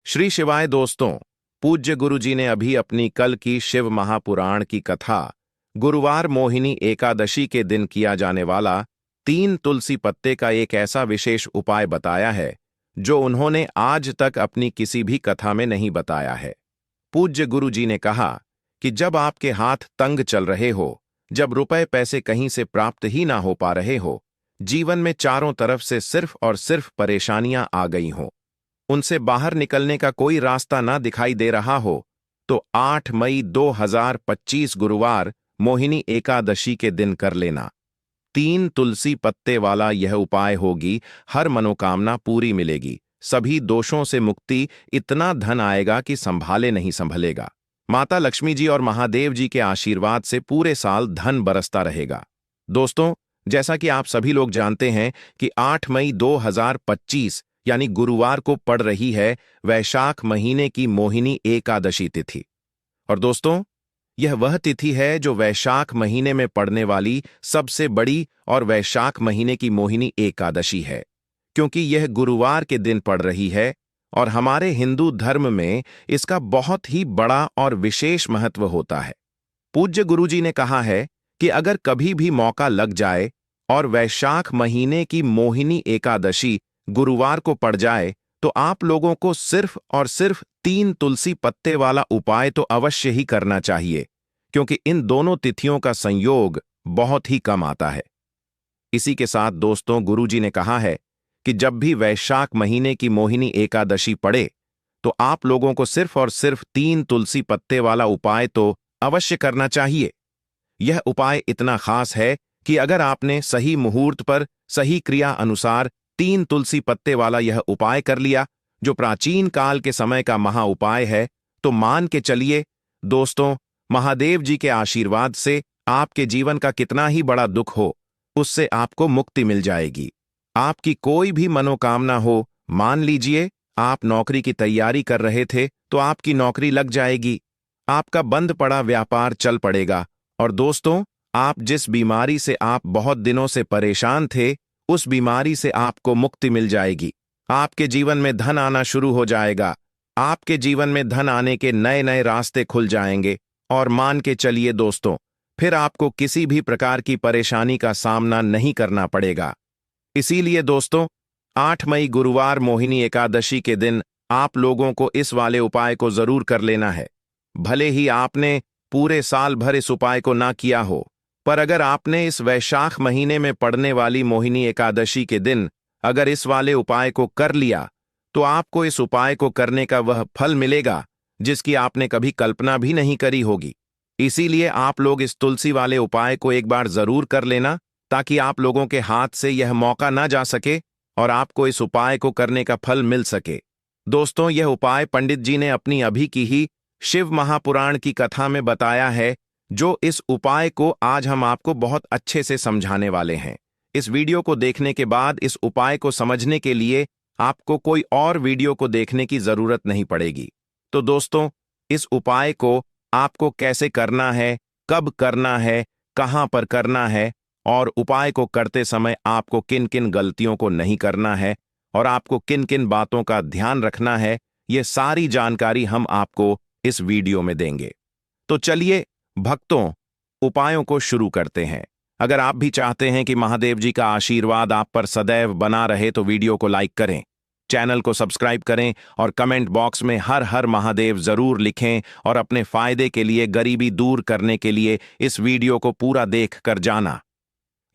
श्री शिवाय दोस्तों। पूज्य गुरु जी ने अभी अपनी कल की शिव महापुराण की कथा गुरुवार मोहिनी एकादशी के दिन किया जाने वाला 3 तुलसी पत्ते का एक ऐसा विशेष उपाय बताया है जो उन्होंने आज तक अपनी किसी भी कथा में नहीं बताया है। पूज्य गुरु जी ने कहा कि जब आपके हाथ तंग चल रहे हो, जब रुपए पैसे कहीं से प्राप्त ही ना हो पा रहे हो, जीवन में चारों तरफ से सिर्फ और सिर्फ परेशानियां आ गई हों, उनसे बाहर निकलने का कोई रास्ता ना दिखाई दे रहा हो, तो 8 मई 2025 गुरुवार मोहिनी एकादशी के दिन कर लेना। 3 तुलसी पत्ते वाला यह उपाय होगी, हर मनोकामना पूरी मिलेगी, सभी दोषों से मुक्ति, इतना धन आएगा कि संभाले नहीं संभलेगा। माता लक्ष्मी जी और महादेव जी के आशीर्वाद से पूरे साल धन बरसता रहेगा। दोस्तों, जैसा कि आप सभी लोग जानते हैं कि 8 मई 2025 यानी गुरुवार को पड़ रही है वैशाख महीने की मोहिनी एकादशी तिथि। और दोस्तों, यह वह तिथि है जो वैशाख महीने में पड़ने वाली सबसे बड़ी और वैशाख महीने की मोहिनी एकादशी है, क्योंकि यह गुरुवार के दिन पड़ रही है और हमारे हिंदू धर्म में इसका बहुत ही बड़ा और विशेष महत्व होता है। पूज्य गुरुजी ने कहा है कि अगर कभी भी मौका लग जाए और वैशाख महीने की मोहिनी एकादशी गुरुवार को पड़ जाए, तो आप लोगों को सिर्फ और सिर्फ 3 तुलसी पत्ते वाला उपाय तो अवश्य ही करना चाहिए, क्योंकि इन दोनों तिथियों का संयोग बहुत ही कम आता है। इसी के साथ दोस्तों, गुरुजी ने कहा है कि जब भी वैशाख महीने की मोहिनी एकादशी पड़े, तो आप लोगों को सिर्फ और सिर्फ 3 तुलसी पत्ते वाला उपाय तो अवश्य करना चाहिए। यह उपाय इतना खास है कि अगर आपने सही मुहूर्त पर सही क्रिया अनुसार 3 तुलसी पत्ते वाला यह उपाय कर लिया, जो प्राचीन काल के समय का महा उपाय है, तो मान के चलिए दोस्तों, महादेव जी के आशीर्वाद से आपके जीवन का कितना ही बड़ा दुख हो, उससे आपको मुक्ति मिल जाएगी। आपकी कोई भी मनोकामना हो, मान लीजिए आप नौकरी की तैयारी कर रहे थे तो आपकी नौकरी लग जाएगी, आपका बंद पड़ा व्यापार चल पड़ेगा, और दोस्तों, आप जिस बीमारी से आप बहुत दिनों से परेशान थे, उस बीमारी से आपको मुक्ति मिल जाएगी। आपके जीवन में धन आना शुरू हो जाएगा, आपके जीवन में धन आने के नए नए रास्ते खुल जाएंगे, और मान के चलिए दोस्तों, फिर आपको किसी भी प्रकार की परेशानी का सामना नहीं करना पड़ेगा। इसीलिए दोस्तों, 8 मई गुरुवार मोहिनी एकादशी के दिन आप लोगों को इस वाले उपाय को जरूर कर लेना है। भले ही आपने पूरे साल भर इस उपाय को ना किया हो, पर अगर आपने इस वैशाख महीने में पड़ने वाली मोहिनी एकादशी के दिन अगर इस वाले उपाय को कर लिया, तो आपको इस उपाय को करने का वह फल मिलेगा जिसकी आपने कभी कल्पना भी नहीं करी होगी। इसीलिए आप लोग इस तुलसी वाले उपाय को एक बार जरूर कर लेना, ताकि आप लोगों के हाथ से यह मौका ना जा सके और आपको इस उपाय को करने का फल मिल सके। दोस्तों, यह उपाय पंडित जी ने अपनी अभी की ही शिव महापुराण की कथा में बताया है, जो इस उपाय को आज हम आपको बहुत अच्छे से समझाने वाले हैं। इस वीडियो को देखने के बाद इस उपाय को समझने के लिए आपको कोई और वीडियो को देखने की जरूरत नहीं पड़ेगी। तो दोस्तों, इस उपाय को आपको कैसे करना है, कब करना है, कहां पर करना है, और उपाय को करते समय आपको किन किन गलतियों को नहीं करना है और आपको किन किन बातों का ध्यान रखना है, ये सारी जानकारी हम आपको इस वीडियो में देंगे। तो चलिए भक्तों, उपायों को शुरू करते हैं। अगर आप भी चाहते हैं कि महादेव जी का आशीर्वाद आप पर सदैव बना रहे, तो वीडियो को लाइक करें, चैनल को सब्सक्राइब करें और कमेंट बॉक्स में हर हर महादेव जरूर लिखें, और अपने फायदे के लिए, गरीबी दूर करने के लिए इस वीडियो को पूरा देख कर जाना।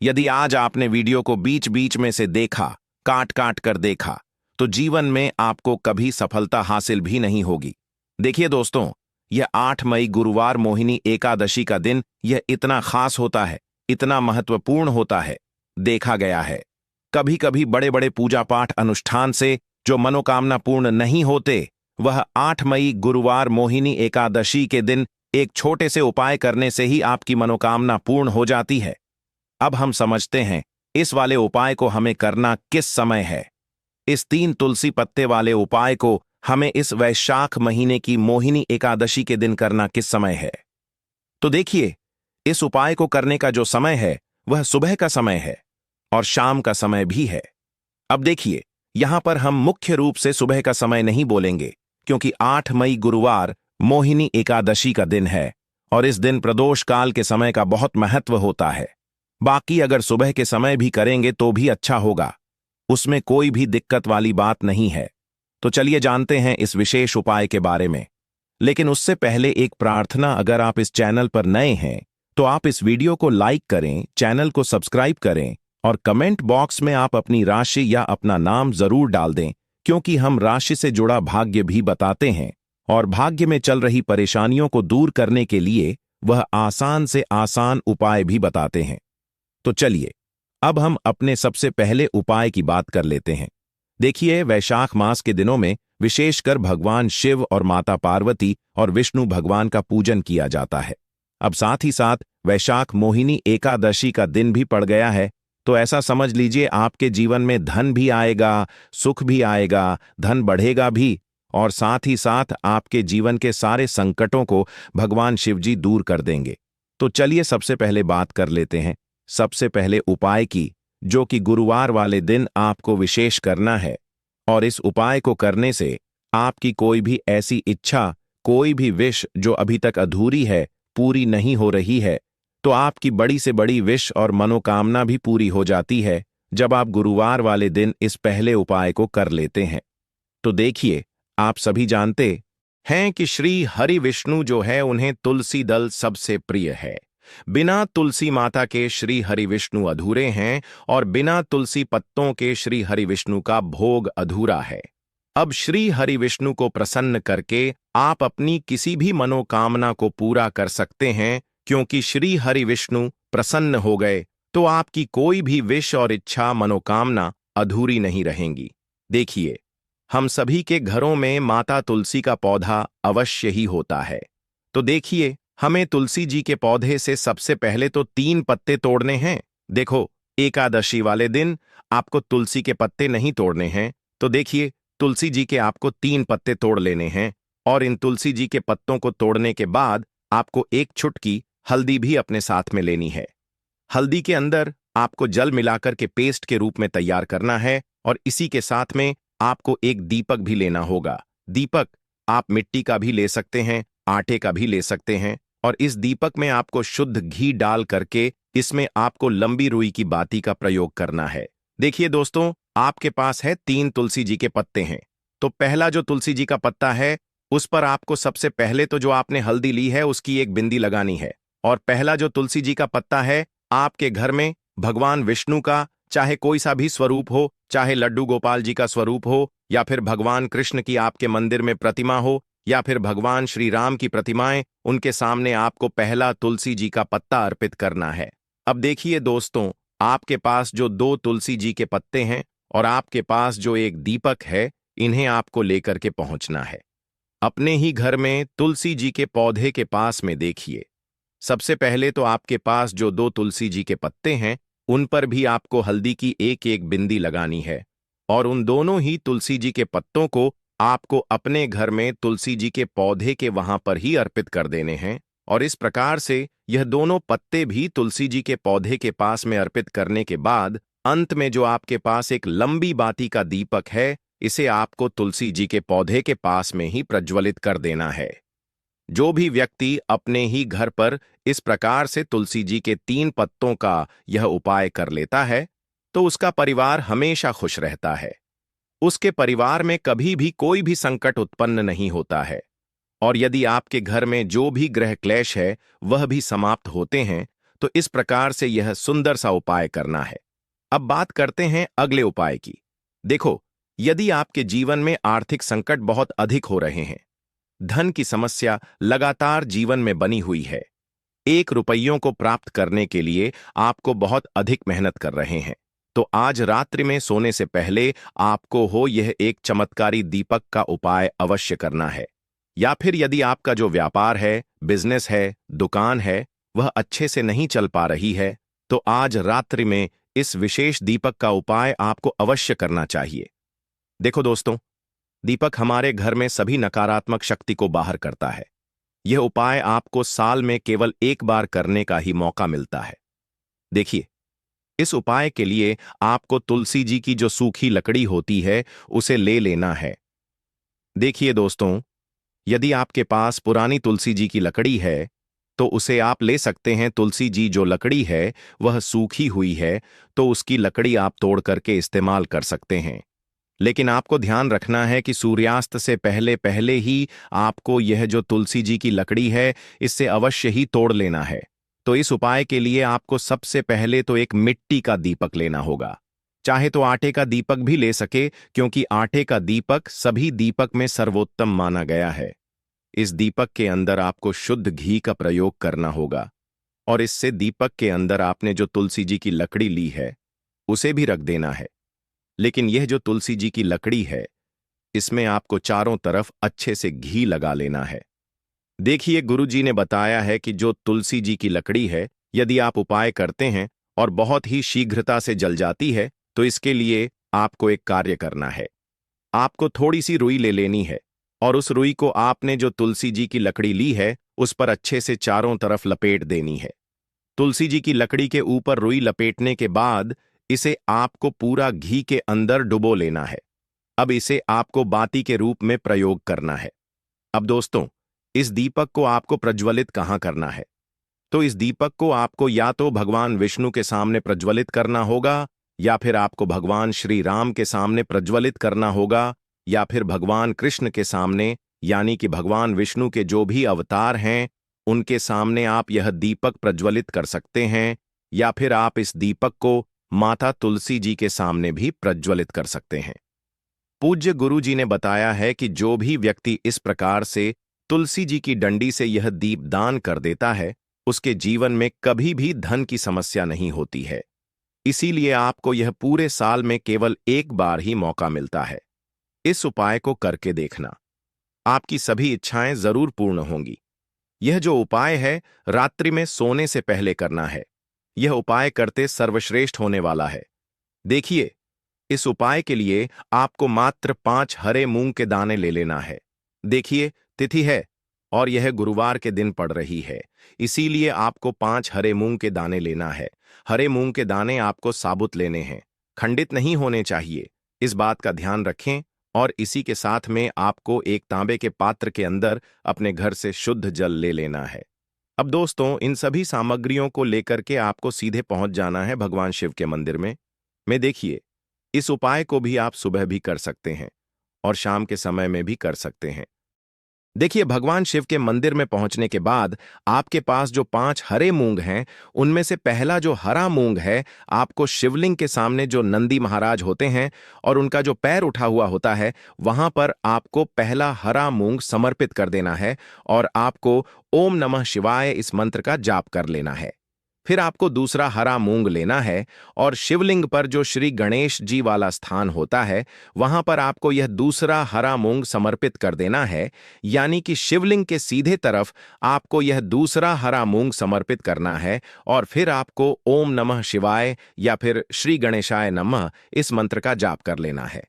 यदि आज आपने वीडियो को बीच बीच में से देखा, काट काट कर देखा, तो जीवन में आपको कभी सफलता हासिल भी नहीं होगी। देखिए दोस्तों, यह 8 मई गुरुवार मोहिनी एकादशी का दिन यह इतना खास होता है, इतना महत्वपूर्ण होता है। देखा गया है कभी कभी बड़े बड़े पूजा पाठ अनुष्ठान से जो मनोकामना पूर्ण नहीं होते, वह 8 मई गुरुवार मोहिनी एकादशी के दिन एक छोटे से उपाय करने से ही आपकी मनोकामना पूर्ण हो जाती है। अब हम समझते हैं इस वाले उपाय को हमें करना किस समय है। इस 3 तुलसी पत्ते वाले उपाय को हमें इस वैशाख महीने की मोहिनी एकादशी के दिन करना किस समय है। तो देखिए, इस उपाय को करने का जो समय है वह सुबह का समय है और शाम का समय भी है। अब देखिए, यहां पर हम मुख्य रूप से सुबह का समय नहीं बोलेंगे, क्योंकि 8 मई गुरुवार मोहिनी एकादशी का दिन है और इस दिन प्रदोष काल के समय का बहुत महत्व होता है। बाकी अगर सुबह के समय भी करेंगे तो भी अच्छा होगा, उसमें कोई भी दिक्कत वाली बात नहीं है। तो चलिए जानते हैं इस विशेष उपाय के बारे में। लेकिन उससे पहले एक प्रार्थना, अगर आप इस चैनल पर नए हैं तो आप इस वीडियो को लाइक करें, चैनल को सब्सक्राइब करें और कमेंट बॉक्स में आप अपनी राशि या अपना नाम जरूर डाल दें, क्योंकि हम राशि से जुड़ा भाग्य भी बताते हैं और भाग्य में चल रही परेशानियों को दूर करने के लिए वह आसान से आसान उपाय भी बताते हैं। तो चलिए अब हम अपने सबसे पहले उपाय की बात कर लेते हैं। देखिए, वैशाख मास के दिनों में विशेषकर भगवान शिव और माता पार्वती और विष्णु भगवान का पूजन किया जाता है। अब साथ ही साथ वैशाख मोहिनी एकादशी का दिन भी पड़ गया है, तो ऐसा समझ लीजिए आपके जीवन में धन भी आएगा, सुख भी आएगा, धन बढ़ेगा भी और साथ ही साथ आपके जीवन के सारे संकटों को भगवान शिवजी दूर कर देंगे। तो चलिए सबसे पहले बात कर लेते हैं सबसे पहले उपाय की, जो कि गुरुवार वाले दिन आपको विशेष करना है। और इस उपाय को करने से आपकी कोई भी ऐसी इच्छा, कोई भी विश जो अभी तक अधूरी है, पूरी नहीं हो रही है, तो आपकी बड़ी से बड़ी विश और मनोकामना भी पूरी हो जाती है जब आप गुरुवार वाले दिन इस पहले उपाय को कर लेते हैं। तो देखिए, आप सभी जानते हैं कि श्री हरि विष्णु जो है उन्हें तुलसी दल सबसे प्रिय है। बिना तुलसी माता के श्री हरि विष्णु अधूरे हैं और बिना तुलसी पत्तों के श्री हरि विष्णु का भोग अधूरा है। अब श्री हरि विष्णु को प्रसन्न करके आप अपनी किसी भी मनोकामना को पूरा कर सकते हैं, क्योंकि श्री हरि विष्णु प्रसन्न हो गए तो आपकी कोई भी विश और इच्छा, मनोकामना अधूरी नहीं रहेंगी। देखिए, हम सभी के घरों में माता तुलसी का पौधा अवश्य ही होता है। तो देखिए, हमें तुलसी जी के पौधे से सबसे पहले तो 3 पत्ते तोड़ने हैं। देखो, एकादशी वाले दिन आपको तुलसी के पत्ते नहीं तोड़ने हैं, तो देखिए, तुलसी जी के आपको 3 पत्ते तोड़ लेने हैं और इन तुलसी जी के पत्तों को तोड़ने के बाद आपको 1 चुटकी हल्दी भी अपने साथ में लेनी है। हल्दी के अंदर आपको जल मिलाकर के पेस्ट के रूप में तैयार करना है और इसी के साथ में आपको एक दीपक भी लेना होगा। दीपक आप मिट्टी का भी ले सकते हैं, आटे का भी ले सकते हैं और इस दीपक में आपको शुद्ध घी डाल करके इसमें आपको लंबी रुई की बाती का प्रयोग करना है। देखिए दोस्तों, आपके पास है 3 तुलसी जी के पत्ते हैं, तो पहला जो तुलसी जी का पत्ता है उस पर आपको सबसे पहले तो जो आपने हल्दी ली है उसकी एक बिंदी लगानी है। और पहला जो तुलसी जी का पत्ता है, आपके घर में भगवान विष्णु का चाहे कोई सा भी स्वरूप हो, चाहे लड्डू गोपाल जी का स्वरूप हो या फिर भगवान कृष्ण की आपके मंदिर में प्रतिमा हो या फिर भगवान श्री राम की प्रतिमाएं, उनके सामने आपको पहला तुलसी जी का पत्ता अर्पित करना है। अब देखिए दोस्तों, आपके पास जो 2 तुलसी जी के पत्ते हैं और आपके पास जो एक दीपक है, इन्हें आपको लेकर के पहुंचना है। अपने ही घर में तुलसी जी के पौधे के पास में देखिए, सबसे पहले तो आपके पास जो 2 तुलसी जी के पत्ते हैं उन पर भी आपको हल्दी की एक एक बिंदी लगानी है और उन दोनों ही तुलसी जी के पत्तों को आपको अपने घर में तुलसी जी के पौधे के वहां पर ही अर्पित कर देने हैं। और इस प्रकार से यह दोनों पत्ते भी तुलसी जी के पौधे के पास में अर्पित करने के बाद अंत में जो आपके पास एक लंबी बाती का दीपक है, इसे आपको तुलसी जी के पौधे के पास में ही प्रज्वलित कर देना है। जो भी व्यक्ति अपने ही घर पर इस प्रकार से तुलसी जी के 3 पत्तों का यह उपाय कर लेता है, तो उसका परिवार हमेशा खुश रहता है। उसके परिवार में कभी भी कोई भी संकट उत्पन्न नहीं होता है और यदि आपके घर में जो भी ग्रह क्लेश है वह भी समाप्त होते हैं। तो इस प्रकार से यह सुंदर सा उपाय करना है। अब बात करते हैं अगले उपाय की। देखो, यदि आपके जीवन में आर्थिक संकट बहुत अधिक हो रहे हैं, धन की समस्या लगातार जीवन में बनी हुई है, 1 रुपयों को प्राप्त करने के लिए आपको बहुत अधिक मेहनत कर रहे हैं, तो आज रात्रि में सोने से पहले आपको हो यह एक चमत्कारी दीपक का उपाय अवश्य करना है। या फिर यदि आपका जो व्यापार है, बिजनेस है, दुकान है, वह अच्छे से नहीं चल पा रही है, तो आज रात्रि में इस विशेष दीपक का उपाय आपको अवश्य करना चाहिए। देखो दोस्तों, दीपक हमारे घर में सभी नकारात्मक शक्ति को बाहर करता है। यह उपाय आपको साल में केवल 1 बार करने का ही मौका मिलता है। देखिए, इस उपाय के लिए आपको तुलसी जी की जो सूखी लकड़ी होती है उसे ले लेना है। देखिए दोस्तों, यदि आपके पास पुरानी तुलसी जी की लकड़ी है तो उसे आप ले सकते हैं। तुलसी जी जो लकड़ी है वह सूखी हुई है, तो उसकी लकड़ी आप तोड़ करके इस्तेमाल कर सकते हैं। लेकिन आपको ध्यान रखना है कि सूर्यास्त से पहले पहले ही आपको यह जो तुलसी जी की लकड़ी है इससे अवश्य ही तोड़ लेना है। तो इस उपाय के लिए आपको सबसे पहले तो एक मिट्टी का दीपक लेना होगा। चाहे तो आटे का दीपक भी ले सके, क्योंकि आटे का दीपक सभी दीपक में सर्वोत्तम माना गया है। इस दीपक के अंदर आपको शुद्ध घी का प्रयोग करना होगा और इससे दीपक के अंदर आपने जो तुलसी जी की लकड़ी ली है उसे भी रख देना है। लेकिन यह जो तुलसी जी की लकड़ी है इसमें आपको चारों तरफ अच्छे से घी लगा लेना है। देखिए, गुरु जी ने बताया है कि जो तुलसी जी की लकड़ी है यदि आप उपाय करते हैं और बहुत ही शीघ्रता से जल जाती है तो इसके लिए आपको एक कार्य करना है। आपको थोड़ी सी रुई ले लेनी है और उस रुई को आपने जो तुलसी जी की लकड़ी ली है उस पर अच्छे से चारों तरफ लपेट देनी है। तुलसी जी की लकड़ी के ऊपर रुई लपेटने के बाद इसे आपको पूरा घी के अंदर डुबो लेना है। अब इसे आपको बाती के रूप में प्रयोग करना है। अब दोस्तों, इस दीपक को आपको प्रज्वलित कहाँ करना है? तो इस दीपक को आपको या तो भगवान विष्णु के सामने प्रज्वलित करना होगा, या फिर आपको भगवान श्री राम के सामने प्रज्वलित करना होगा, या फिर भगवान कृष्ण के सामने, यानी कि भगवान विष्णु के जो भी अवतार हैं उनके सामने आप यह दीपक प्रज्वलित कर सकते हैं, या फिर आप इस दीपक को माता तुलसी जी के सामने भी प्रज्वलित कर सकते हैं। पूज्य गुरु जी ने बताया है कि जो भी व्यक्ति इस प्रकार से तुलसी जी की डंडी से यह दीप दान कर देता है उसके जीवन में कभी भी धन की समस्या नहीं होती है। इसीलिए आपको यह पूरे साल में केवल एक बार ही मौका मिलता है। इस उपाय को करके देखना, आपकी सभी इच्छाएं जरूर पूर्ण होंगी। यह जो उपाय है रात्रि में सोने से पहले करना है। यह उपाय करते सर्वश्रेष्ठ होने वाला है। देखिए, इस उपाय के लिए आपको मात्र 5 हरे मूंग के दाने ले लेना है। देखिए, तिथि है और यह गुरुवार के दिन पड़ रही है, इसीलिए आपको 5 हरे मूंग के दाने लेना है। हरे मूंग के दाने आपको साबुत लेने हैं, खंडित नहीं होने चाहिए। इस बात का ध्यान रखें। और इसी के साथ में आपको एक तांबे के पात्र के अंदर अपने घर से शुद्ध जल ले लेना है। अब दोस्तों, इन सभी सामग्रियों को लेकर के आपको सीधे पहुंच जाना है भगवान शिव के मंदिर में देखिए, इस उपाय को भी आप सुबह भी कर सकते हैं और शाम के समय में भी कर सकते हैं। देखिए, भगवान शिव के मंदिर में पहुंचने के बाद आपके पास जो 5 हरे मूंग हैं उनमें से पहला जो हरा मूंग है आपको शिवलिंग के सामने जो नंदी महाराज होते हैं और उनका जो पैर उठा हुआ होता है वहां पर आपको पहला हरा मूंग समर्पित कर देना है और आपको ओम नमः शिवाय इस मंत्र का जाप कर लेना है। फिर आपको दूसरा हरा मूंग लेना है और शिवलिंग पर जो श्री गणेश जी वाला स्थान होता है वहां पर आपको यह दूसरा हरा मूंग समर्पित कर देना है, यानी कि शिवलिंग के सीधे तरफ आपको यह दूसरा हरा मूंग समर्पित करना है और फिर आपको ओम नमः शिवाय या फिर श्री गणेशाय नमः इस मंत्र का जाप कर लेना है।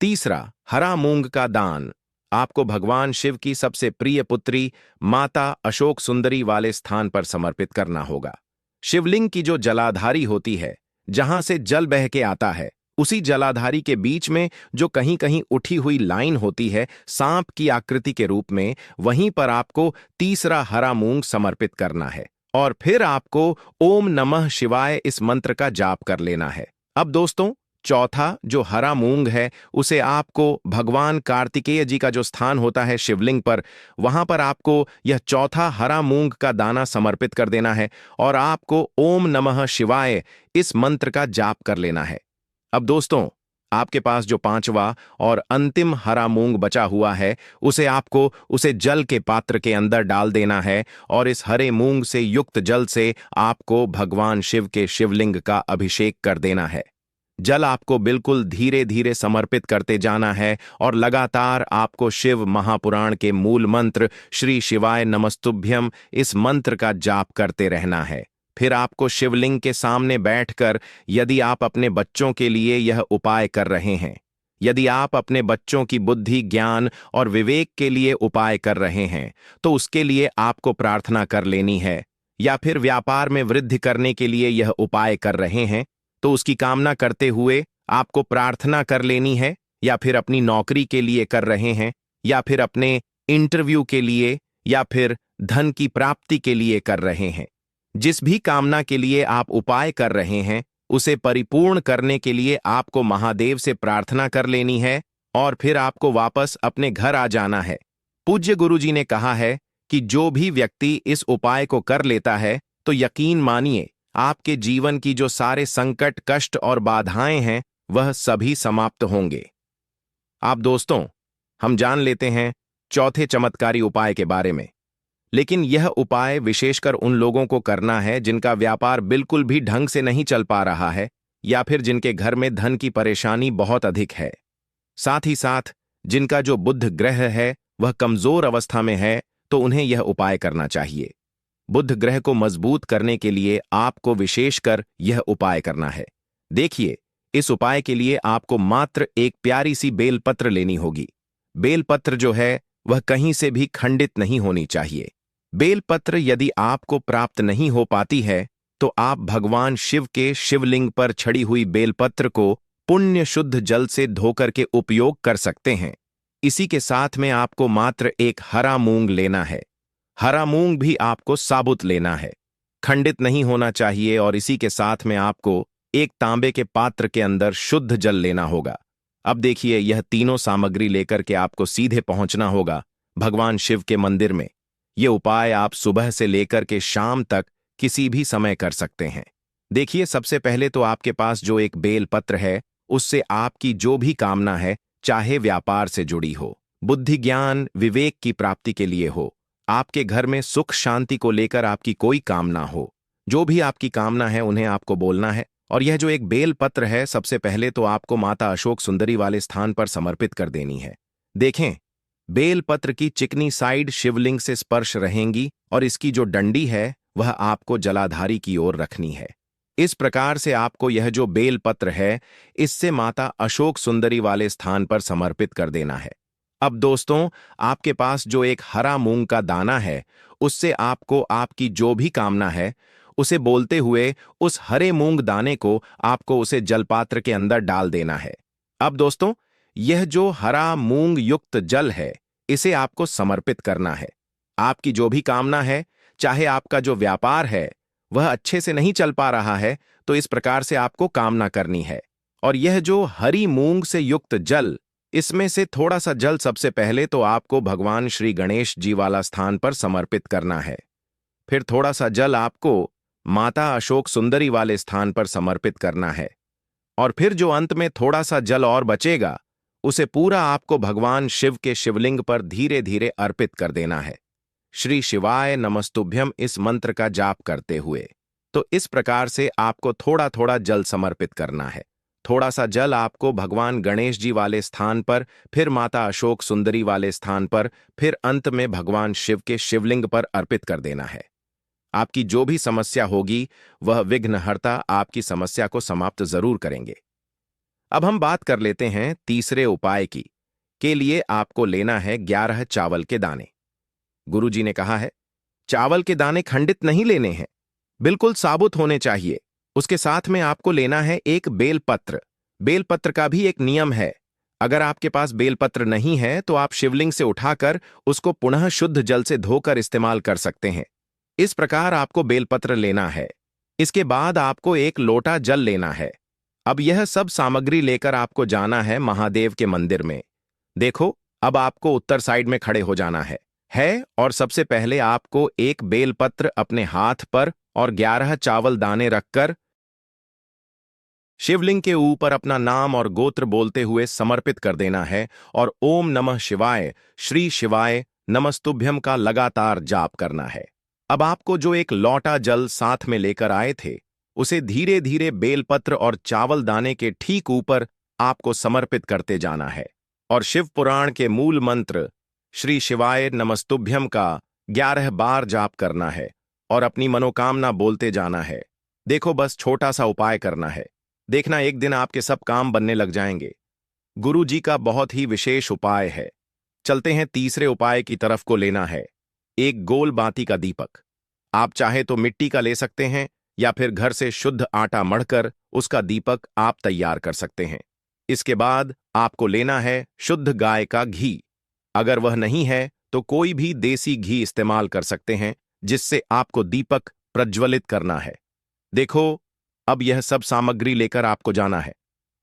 तीसरा, हरा मूंग का दान आपको भगवान शिव की सबसे प्रिय पुत्री माता अशोक सुंदरी वाले स्थान पर समर्पित करना होगा। शिवलिंग की जो जलाधारी होती है, जहां से जल बह के आता है, उसी जलाधारी के बीच में जो कहीं कहीं उठी हुई लाइन होती है सांप की आकृति के रूप में, वहीं पर आपको तीसरा हरा मूंग समर्पित करना है और फिर आपको ओम नमः शिवाय इस मंत्र का जाप कर लेना है। अब दोस्तों, चौथा जो हरा मूंग है उसे आपको भगवान कार्तिकेय जी का जो स्थान होता है शिवलिंग पर, वहां पर आपको यह चौथा हरा मूंग का दाना समर्पित कर देना है और आपको ओम नमः शिवाय इस मंत्र का जाप कर लेना है। अब दोस्तों, आपके पास जो 5वां और अंतिम हरा मूंग बचा हुआ है उसे आपको उसे जल के पात्र के अंदर डाल देना है और इस हरे मूंग से युक्त जल से आपको भगवान शिव के शिवलिंग का अभिषेक कर देना है। जल आपको बिल्कुल धीरे धीरे समर्पित करते जाना है और लगातार आपको शिव महापुराण के मूल मंत्र श्री शिवाय नमस्तुभ्यम इस मंत्र का जाप करते रहना है। फिर आपको शिवलिंग के सामने बैठकर, यदि आप अपने बच्चों के लिए यह उपाय कर रहे हैं, यदि आप अपने बच्चों की बुद्धि, ज्ञान और विवेक के लिए उपाय कर रहे हैं तो उसके लिए आपको प्रार्थना कर लेनी है, या फिर व्यापार में वृद्धि करने के लिए यह उपाय कर रहे हैं तो उसकी कामना करते हुए आपको प्रार्थना कर लेनी है, या फिर अपनी नौकरी के लिए कर रहे हैं या फिर अपने इंटरव्यू के लिए या फिर धन की प्राप्ति के लिए कर रहे हैं। जिस भी कामना के लिए आप उपाय कर रहे हैं उसे परिपूर्ण करने के लिए आपको महादेव से प्रार्थना कर लेनी है और फिर आपको वापस अपने घर आ जाना है। पूज्य गुरुजी ने कहा है कि जो भी व्यक्ति इस उपाय को कर लेता है तो यकीन मानिए आपके जीवन की जो सारे संकट, कष्ट और बाधाएं हैं वह सभी समाप्त होंगे। आप दोस्तों, हम जान लेते हैं चौथे चमत्कारी उपाय के बारे में, लेकिन यह उपाय विशेषकर उन लोगों को करना है जिनका व्यापार बिल्कुल भी ढंग से नहीं चल पा रहा है या फिर जिनके घर में धन की परेशानी बहुत अधिक है। साथ ही साथ जिनका जो बुध ग्रह है वह कमजोर अवस्था में है, तो उन्हें यह उपाय करना चाहिए। बुध ग्रह को मजबूत करने के लिए आपको विशेषकर यह उपाय करना है। देखिए, इस उपाय के लिए आपको मात्र एक प्यारी सी बेलपत्र लेनी होगी। बेलपत्र जो है वह कहीं से भी खंडित नहीं होनी चाहिए। बेलपत्र यदि आपको प्राप्त नहीं हो पाती है तो आप भगवान शिव के शिवलिंग पर छड़ी हुई बेलपत्र को पुण्य शुद्ध जल से धोकर के उपयोग कर सकते हैं। इसी के साथ में आपको मात्र एक हरा मूंग लेना है। हरा मूंग भी आपको साबुत लेना है, खंडित नहीं होना चाहिए। और इसी के साथ में आपको एक तांबे के पात्र के अंदर शुद्ध जल लेना होगा। अब देखिए, यह तीनों सामग्री लेकर के आपको सीधे पहुंचना होगा भगवान शिव के मंदिर में। यह उपाय आप सुबह से लेकर के शाम तक किसी भी समय कर सकते हैं। देखिए, सबसे पहले तो आपके पास जो एक बेल पत्र है उससे आपकी जो भी कामना है, चाहे व्यापार से जुड़ी हो, बुद्धि ज्ञान विवेक की प्राप्ति के लिए हो, आपके घर में सुख शांति को लेकर आपकी कोई कामना हो, जो भी आपकी कामना है उन्हें आपको बोलना है। और यह जो एक बेल पत्र है सबसे पहले तो आपको माता अशोक सुंदरी वाले स्थान पर समर्पित कर देनी है। देखें, बेल पत्र की चिकनी साइड शिवलिंग से स्पर्श रहेंगी और इसकी जो डंडी है वह आपको जलाधारी की ओर रखनी है। इस प्रकार से आपको यह जो बेल पत्र है इससे माता अशोक सुंदरी वाले स्थान पर समर्पित कर देना है। अब दोस्तों, आपके पास जो एक हरा मूंग का दाना है उससे आपको आपकी जो भी कामना है उसे बोलते हुए उस हरे मूंग दाने को आपको उसे जलपात्र के अंदर डाल देना है। अब दोस्तों, यह जो हरा मूंग युक्त जल है इसे आपको समर्पित करना है। आपकी जो भी कामना है, चाहे आपका जो व्यापार है वह अच्छे से नहीं चल पा रहा है, तो इस प्रकार से आपको कामना करनी है। और यह जो हरी मूंग से युक्त जल, इसमें से थोड़ा सा जल सबसे पहले तो आपको भगवान श्री गणेश जी वाला स्थान पर समर्पित करना है। फिर थोड़ा सा जल आपको माता अशोक सुंदरी वाले स्थान पर समर्पित करना है। और फिर जो अंत में थोड़ा सा जल और बचेगा उसे पूरा आपको भगवान शिव के शिवलिंग पर धीरे धीरे अर्पित कर देना है, श्री शिवाय नमस्तुभ्यम इस मंत्र का जाप करते हुए। तो इस प्रकार से आपको थोड़ा थोड़ा जल समर्पित करना है। थोड़ा सा जल आपको भगवान गणेश जी वाले स्थान पर, फिर माता अशोक सुंदरी वाले स्थान पर, फिर अंत में भगवान शिव के शिवलिंग पर अर्पित कर देना है। आपकी जो भी समस्या होगी वह विघ्नहर्ता आपकी समस्या को समाप्त जरूर करेंगे। अब हम बात कर लेते हैं तीसरे उपाय की। के लिए आपको लेना है 11 चावल के दाने। गुरुजी ने कहा है चावल के दाने खंडित नहीं लेने हैं, बिल्कुल साबुत होने चाहिए। उसके साथ में आपको लेना है एक बेलपत्र। बेलपत्र का भी एक नियम है, अगर आपके पास बेलपत्र नहीं है तो आप शिवलिंग से उठाकर उसको पुनः शुद्ध जल से धोकर इस्तेमाल कर सकते हैं। इस प्रकार आपको बेलपत्र लेना है। इसके बाद आपको एक लोटा जल लेना है। अब यह सब सामग्री लेकर आपको जाना है महादेव के मंदिर में। देखो, अब आपको उत्तर साइड में खड़े हो जाना है और सबसे पहले आपको एक बेलपत्र अपने हाथ पर और 11 चावल दाने रखकर शिवलिंग के ऊपर अपना नाम और गोत्र बोलते हुए समर्पित कर देना है और ओम नमः शिवाय, श्री शिवाय नमस्तुभ्यम का लगातार जाप करना है। अब आपको जो एक लौटा जल साथ में लेकर आए थे उसे धीरे धीरे बेलपत्र और चावल दाने के ठीक ऊपर आपको समर्पित करते जाना है और शिव पुराण के मूल मंत्र श्री शिवाय नमस्तुभ्यम का 11 बार जाप करना है और अपनी मनोकामना बोलते जाना है। देखो, बस छोटा सा उपाय करना है, देखना एक दिन आपके सब काम बनने लग जाएंगे। गुरु जी का बहुत ही विशेष उपाय है। चलते हैं तीसरे उपाय की तरफ। को लेना है एक गोल बाती का दीपक। आप चाहे तो मिट्टी का ले सकते हैं या फिर घर से शुद्ध आटा मढ़कर उसका दीपक आप तैयार कर सकते हैं। इसके बाद आपको लेना है शुद्ध गाय का घी। अगर वह नहीं है तो कोई भी देसी घी इस्तेमाल कर सकते हैं, जिससे आपको दीपक प्रज्वलित करना है। देखो, अब यह सब सामग्री लेकर आपको जाना है।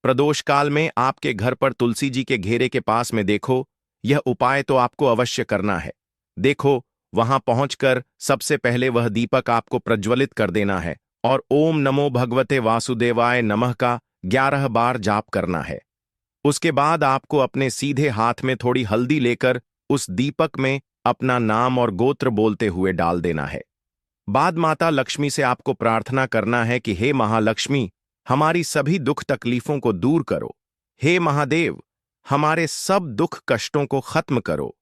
प्रदोष काल में आपके घर पर तुलसी जी के घेरे के पास में देखो, यह उपाय तो आपको अवश्य करना है। देखो, वहां पहुंचकर सबसे पहले वह दीपक आपको प्रज्वलित कर देना है और ओम नमो भगवते वासुदेवाय नमः का 11 बार जाप करना है। उसके बाद आपको अपने सीधे हाथ में थोड़ी हल्दी लेकर उस दीपक में अपना नाम और गोत्र बोलते हुए डाल देना है। बाद माता लक्ष्मी से आपको प्रार्थना करना है कि हे महालक्ष्मी, हमारी सभी दुख तकलीफों को दूर करो। हे महादेव, हमारे सब दुख कष्टों को खत्म करो।